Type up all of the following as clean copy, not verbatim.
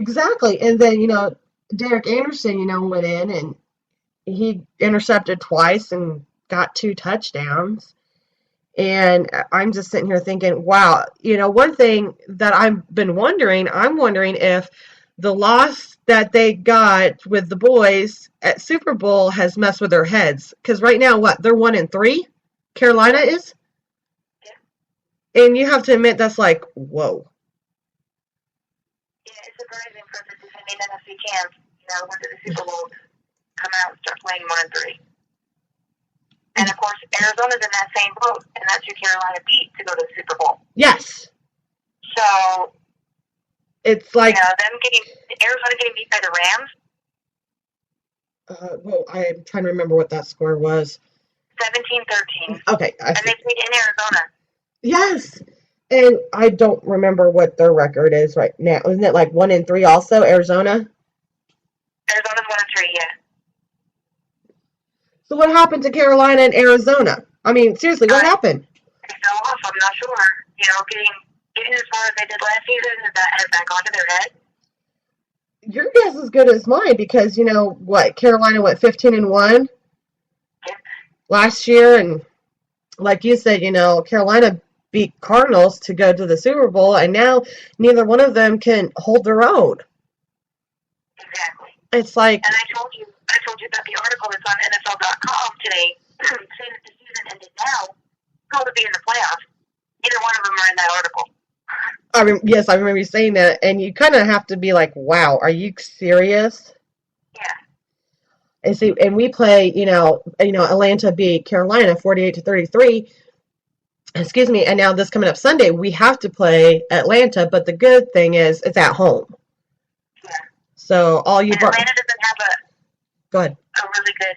exactly. And then, Derek Anderson, went in and he intercepted twice and got 2 touchdowns. And I'm just sitting here thinking, wow, one thing that I'm wondering if the loss that they got with the boys at Super Bowl has messed with their heads. Because right now, what? They're 1-3? Carolina is? Yeah, And you have to admit, that's like, whoa. yeah, it's surprising for the defending NFC champs. Went to the Super Bowl, come out and start playing 1-3. And of course, Arizona's in that same boat, and that's who Carolina beat to go to the Super Bowl. Yes. So, It's like, Arizona getting beat by the Rams, well, I'm trying to remember what that score was. 17-13. Okay. And they played in Arizona. Yes. And I don't remember what their record is right now. Isn't it like 1-3 also, Arizona? Arizona's 1-3, yeah. So what happened to Carolina and Arizona? I mean, seriously, what happened? They fell off, I'm not sure. Getting as far as they did last season, has that gone to their head? Your guess is as good as mine because, what, Carolina went 15-1 Yeah. last year. And like you said, Carolina beat Cardinals to go to the Super Bowl. And now neither one of them can hold their own. Exactly. It's like. And I told you about the article that's on NFL.com today saying that the season ended now. Who would be in the playoffs? Neither one of them are in that article. Yes, I remember you saying that, and you kind of have to be like, "Wow, are you serious?" Yeah. And see, and we play, Atlanta beat Carolina 48-33. Excuse me, and now this coming up Sunday, we have to play Atlanta, but the good thing is it's at home. Yeah. So all you. And Atlanta doesn't have Go ahead. a really good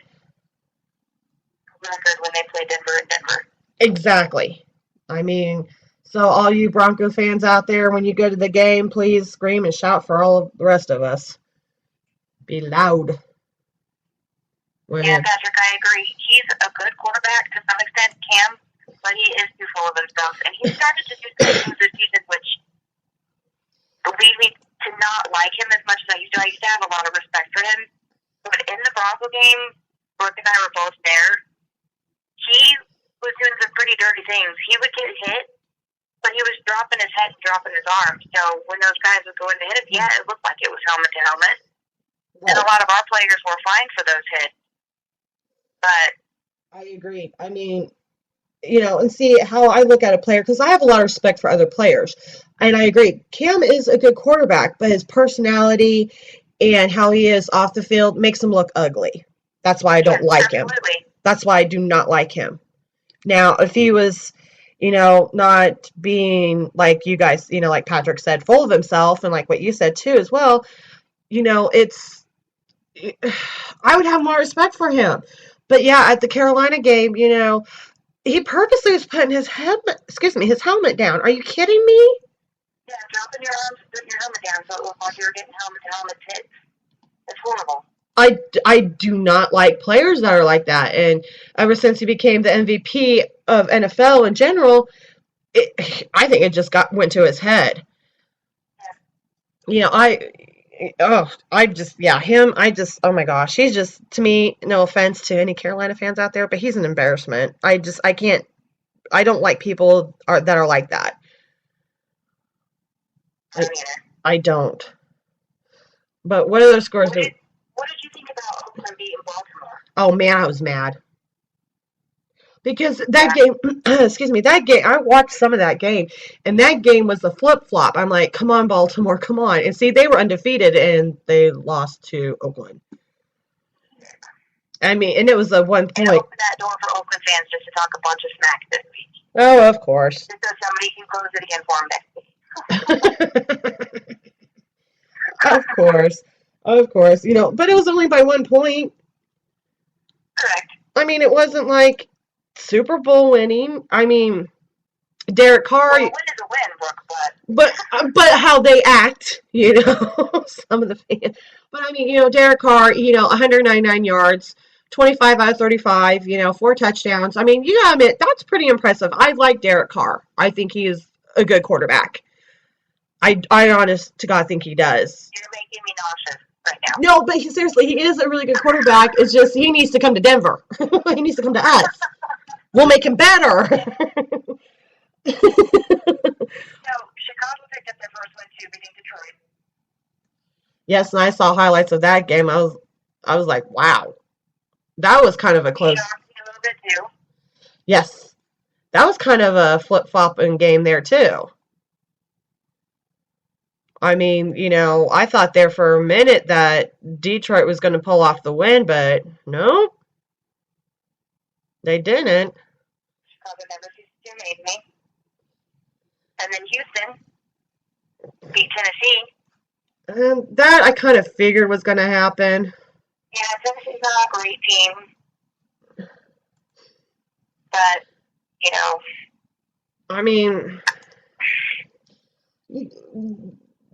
record when they play Denver in Denver. Exactly. I mean. So all you Bronco fans out there, when you go to the game, please scream and shout for all of the rest of us. Be loud. Yeah, Patrick, I agree. He's a good quarterback to some extent, Cam, but he is too full of himself. And he started to do some things this season which lead me to not like him as much as I used to. I used to have a lot of respect for him. But in the Bronco game, Brooke and I were both there. He was doing some pretty dirty things. He would get hit, but he was dropping his head and dropping his arm. So when those guys would go in to hit him, yeah, it looked like it was helmet to helmet. Right. And a lot of our players were fine for those hits. But I agree. I mean, and see how I look at a player, because I have a lot of respect for other players. And I agree. Cam is a good quarterback, but his personality and how he is off the field makes him look ugly. That's why I don't like him. That's why I do not like him. Now, if he was, not being like you guys, like Patrick said, full of himself, and like what you said too as well, I would have more respect for him. But yeah, at the Carolina game, he purposely was putting his helmet down. Are you kidding me? Yeah, dropping your arms and putting your helmet down so it looked like you were getting helmet hits. It's horrible. I do not like players that are like that. And ever since he became the MVP of NFL in general, I think it just went to his head. Yeah. Oh my gosh. He's just, to me, no offense to any Carolina fans out there, but he's an embarrassment. I don't like people that are like that. I don't. But what other scores What did you think about Oakland beating Baltimore? Oh man, I was mad. Because that game, I watched some of that game, and that game was a flip-flop. I'm like, come on, Baltimore, come on. And see, they were undefeated, and they lost to Oakland. I mean, and it was a 1 point. And open that door for Oakland fans just to talk a bunch of smack this week. Oh, of course. Just so somebody can close it again for them next week. Of course. But it was only by 1 point. Correct. I mean, it wasn't like Super Bowl winning. I mean, Derek Carr. Well, a win is a win, Brooke, but how they act, some of the fans. But I mean, Derek Carr, 199 yards, 25 out of 35, 4 touchdowns. I mean, you gotta admit, that's pretty impressive. I like Derek Carr. I think he is a good quarterback. I honest to God think he does. You're making me nauseous right now. No, but seriously, he is a really good quarterback. It's just he needs to come to Denver. He needs to come to us. We'll make him better. So Chicago picked up their first win too, beating Detroit. Yes, and I saw highlights of that game. I was like, wow, that was kind of a close. A little bit too. Yes, that was kind of a flip-flopping game there too. I mean, I thought there for a minute that Detroit was going to pull off the win, but no, they didn't. Chicago never ceased to amaze me. And then Houston beat Tennessee. And that I kind of figured was going to happen. Yeah, Tennessee's not a great team. But, I mean,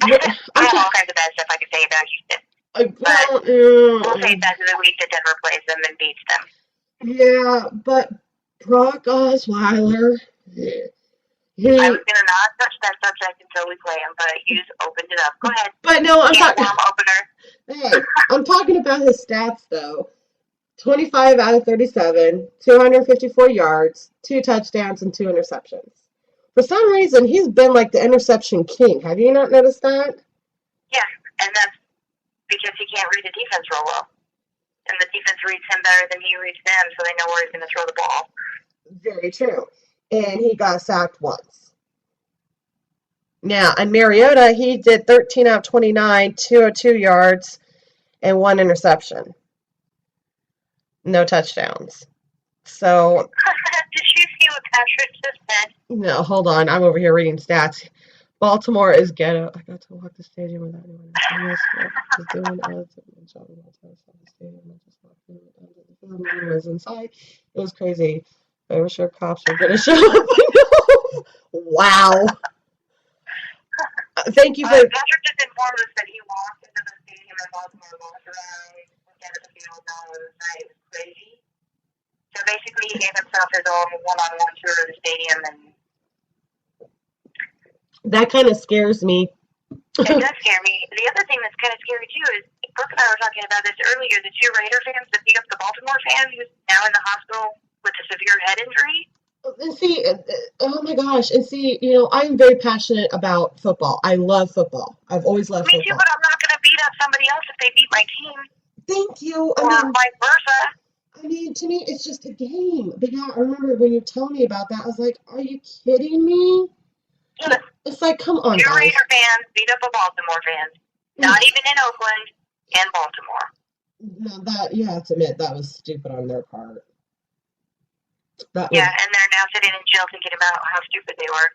I have all kinds of bad stuff I could say about Houston. But we'll save that to the week that Denver plays them and beats them. Yeah, but Brock Osweiler. I was going to not touch that subject until we play him, but you just opened it up. Go ahead. But no, I'm talking. Opener. Hey, I'm talking about his stats though. 25 out of 37, 254 yards, 2 touchdowns, and 2 interceptions. For some reason, he's been like the interception king. Have you not noticed that? Yeah, and that's because he can't read the defense real well. And the defense reads him better than he reads them, so they know where he's going to throw the ball. Very true. And he got sacked once. Now, and Mariota, he did 13 out of 29, 202 yards, and 1 interception. No touchdowns. So. Did you see what Patrick just said? No, hold on. I'm over here reading stats. Baltimore is ghetto. I got to walk the stadium without anyone. I was doing all the job the stadium. I just walked in and the film was inside. It was crazy. I was sure cops were going to show up. Wow. Thank you for. Patrick just informed us that he walked into the stadium in Baltimore, walked around, looked at the field, and all of the night. It was crazy. So basically, he gave himself his own one-on-one tour of the stadium, and that kind of scares me. It does scare me. The other thing that's kind of scary too is Brooke and I were talking about this earlier. The 2 Raider fans that beat up the Baltimore fan who's now in the hospital with a severe head injury. And see, oh my gosh, and see, I'm very passionate about football. I love football. I've always loved football. Me too, but I'm not going to beat up somebody else if they beat my team. Thank you. Or vice versa. I mean, to me, it's just a game. But yeah, I remember when you told me about that, I was like, are you kidding me? Yeah. It's like, come on, 2 guys. Raider fans beat up a Baltimore fan. Not even in Oakland and Baltimore. No, that you have to admit that was stupid on their part. And they're now sitting in jail thinking about how stupid they were.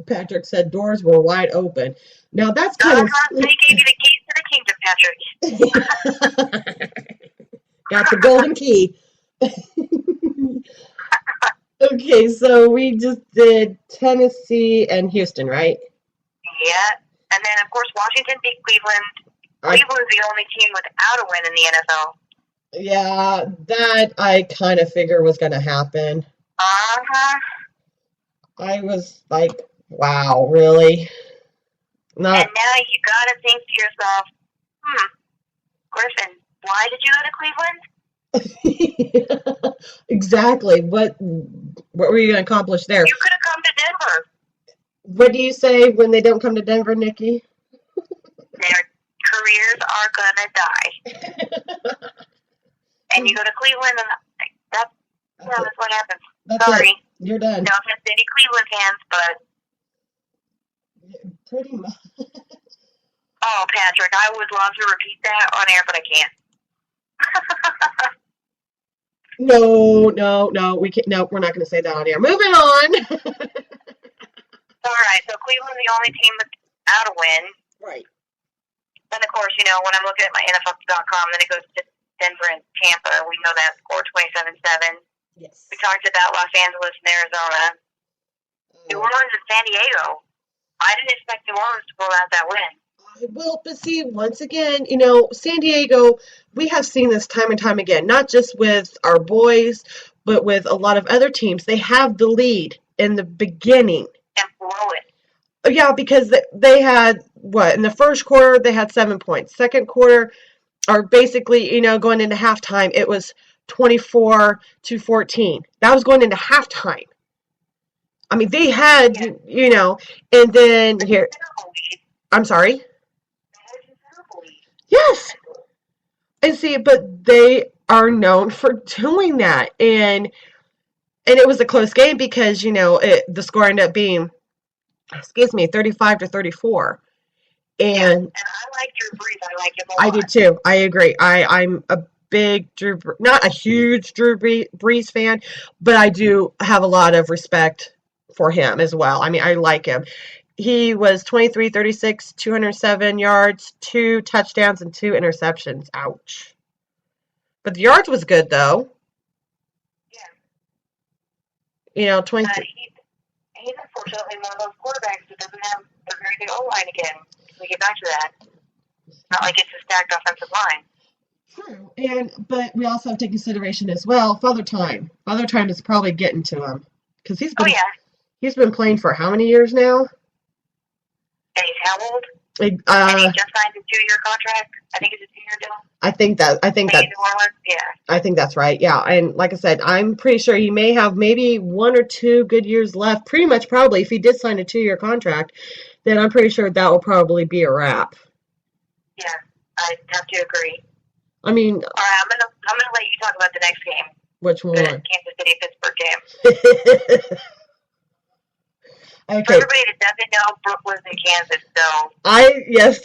Patrick said doors were wide open. Now that's kind of. They gave you the keys to the kingdom, Patrick. Got the golden key. Okay, so we just did Tennessee and Houston, right? Yeah, and then of course Washington beat Cleveland. Cleveland's the only team without a win in the NFL. Yeah, that I kind of figured was going to happen. Uh-huh. I was like, wow, really? And now you got to think to yourself, Griffin, why did you go to Cleveland? Exactly. What were you going to accomplish there? You could have come to Denver. What do you say when they don't come to Denver, Nikki? Their careers are going to die. And you go to Cleveland, and that's what happens. Sorry. You're done. No offense to any Cleveland fans, but... Pretty much. Oh, Patrick, I would love to repeat that on air, but I can't. No, we can't. No, we're not going to say that on air. Moving on. All right, so Cleveland's the only team without a win. Right. Then, of course, when I'm looking at my NFL.com, then it goes to Denver and Tampa. We know that score 27-7. Yes. We talked about Los Angeles and Arizona. New Orleans and San Diego. I didn't expect New Orleans to pull out that win. Well, but see, once again, San Diego, we have seen this time and time again, not just with our boys, but with a lot of other teams. They have the lead in the beginning. And blow it. Yeah, because they had what in the first quarter they had 7 points. Second quarter, or basically, going into halftime, it was 24-14. That was going into halftime. I mean, they had, Yeah. and then here, I'm sorry. Yes, and see, but they are known for doing that, and it was a close game because the score ended up being, excuse me, 35-34. And I like Drew Brees. I like him a lot. I did too. I agree. I'm a big not a huge Drew Brees fan, but I do have a lot of respect for him as well. I mean, I like him. He was 23-36, 207 yards, 2 touchdowns, and 2 interceptions. Ouch. But the yards was good though. Yeah. 23. He's unfortunately one of those quarterbacks that doesn't have a very good O line again. We get back to that. It's not like it's a stacked offensive line. True, but we also have to take consideration as well. Father Time. Father Time is probably getting to him because he's been playing for how many years now? And he's how old? And he just signed a 2-year contract. I think it's a 2-year deal. I think that's right. Yeah, and like I said, I'm pretty sure he may have maybe 1 or 2 good years left. Pretty much, probably, if he did sign a 2-year contract, then I'm pretty sure that will probably be a wrap. Yeah, I have to agree. I mean, all right, I'm gonna let you talk about the next game. Which one? The Kansas City Pittsburgh game. Okay. For everybody that doesn't know, Brooke lives in Kansas, so.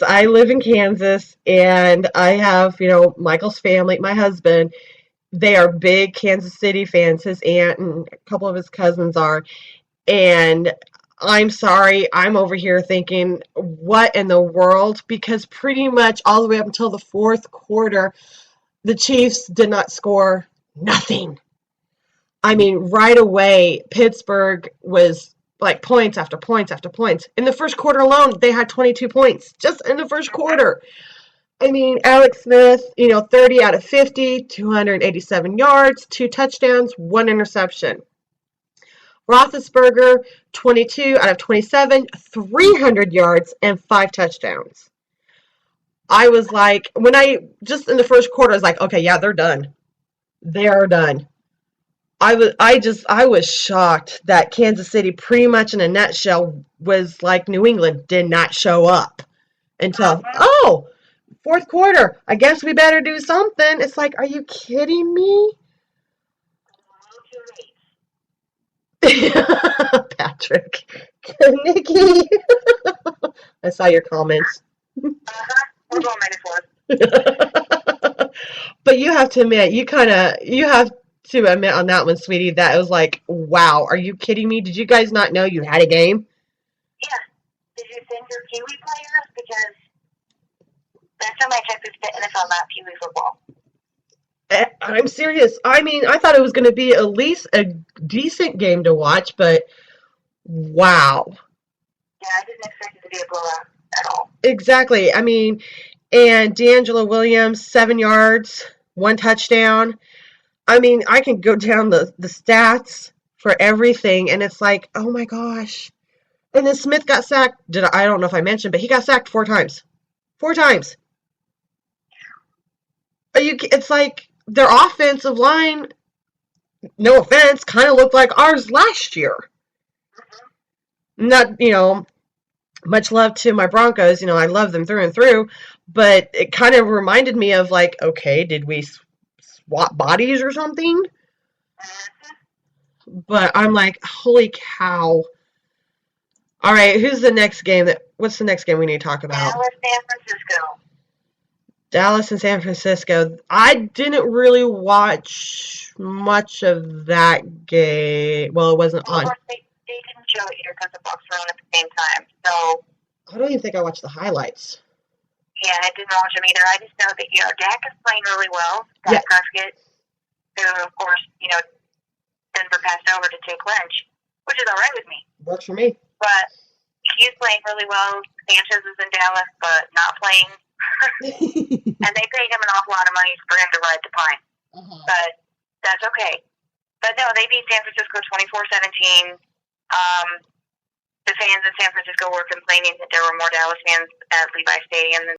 I live in Kansas, and I have, Michael's family, my husband, they are big Kansas City fans. His aunt and a couple of his cousins are. And I'm sorry, I'm over here thinking, what in the world? Because pretty much all the way up until the fourth quarter, the Chiefs did not score nothing. I mean, right away, Pittsburgh was like points after points after points. In the first quarter alone, they had 22 points just in the first quarter. I mean, Alex Smith, 30 out of 50, 287 yards, 2 touchdowns, 1 interception. Roethlisberger, 22 out of 27, 300 yards, and 5 touchdowns. I was like, just in the first quarter, I was like, okay, yeah, they're done. They are done. I was shocked that Kansas City, pretty much in a nutshell, was like New England, did not show up until, fourth quarter. I guess we better do something. It's like, are you kidding me? Patrick, Nikki, I saw your comments. We're going -4. But you have to admit, you have to admit on that one, sweetie, that it was like, wow, are you kidding me? Did you guys not know you had a game? Yeah. Did you send your Kiwi players? Because last time I checked, it's the NFL, not Kiwi football. I'm serious. I mean, I thought it was going to be at least a decent game to watch, but wow. Yeah, I didn't expect it to be a blowout at all. Exactly. I mean, and D'Angelo Williams, 7 yards, 1 touchdown. I mean, I can go down the stats for everything, and it's like, oh my gosh. And then Smith got sacked. I don't know if I mentioned, but he got sacked 4 times. 4 times. It's like their offensive line, no offense, kind of looked like ours last year. Not, much love to my Broncos. I love them through and through, but it kind of reminded me of like, okay, did we swap bodies or something? But I'm like, holy cow. All right, what's the next game we need to talk about? Dallas and San Francisco. I didn't really watch much of that game. Well, it wasn't on. They didn't show it either because the Bucs were on at the same time. So I don't even think I watched the highlights. Yeah, I didn't watch them either. I just know that, Dak is playing really well. Dak Prescott, who, of course, Denver passed over to take Lynch, which is all right with me. Works for me. But he's playing really well. Sanchez is in Dallas, but not playing. And they paid him an awful lot of money for him to ride the pine. But that's okay. But no, they beat San Francisco 24-17. the fans in San Francisco were complaining that there were more Dallas fans at Levi Stadium than